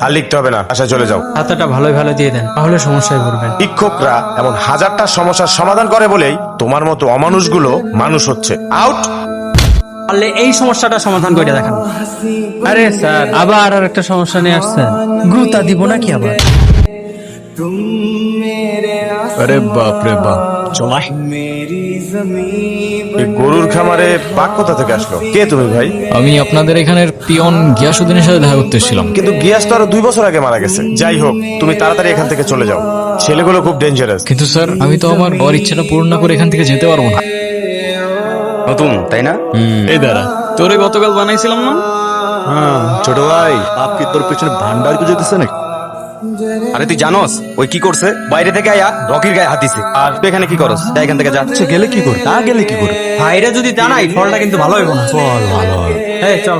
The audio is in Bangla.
আর লিখতে হবে না, আশা চলে যাও। খাতাটা ভালোই ভালো দিয়ে দেন, তাহলে সমস্যায় পড়বেন। শিক্ষকরা এমন হাজারটা সমস্যার সমাধান করে বলেই তোমার মতো অমানুষগুলো মানুষ হচ্ছে। আউট। পারলে এই সমস্যাটা সমাধান করে দেখান। আরে স্যার, আবার আর একটা সমস্যা নিয়ে আসছেন। গুতা দিব নাকি আবার? আরে বাপ রে বাপ, চলাই। এই গরুর খামারে বাঘ কোথা থেকে আসলো? কে তুমি ভাই? আমি আপনাদের এখানের পিয়ন গিয়াসউদ্দিনের সাথে দেখা করতে এসেছিলাম। কিন্তু গিয়াস তো আরো 2 বছর আগে মারা গেছে। যাই হোক, তুমি তাড়াতাড়ি এখান থেকে চলে যাও, ছেলেগুলো খুব ডেঞ্জারাস। কিন্তু স্যার, আমি তো আমার বর ইচ্ছাটা পূরণ না করে এখান থেকে যেতে পারবো না। নতুন তাই না? এই দাঁড়া, তোরে গতকাল বানাইছিলাম না? ছোট ভাই, বাপ কি তোর পেছনে ভান্ডার খুঁজে দিচ্ছে নাকি? আরে তুই জানোস ওই কি করছে? বাইরে থেকে আয়া রকির গায়ে হাত দিছে। আর তুই এখানে কি করস? যা এখান থেকে যা। আচ্ছা, গেলে কি করে? না গেলে কি করে? ভাইরা যদি জানাই ফলটা কিন্তু ভালো হইব না। ফল ভালো হয়। এই চল।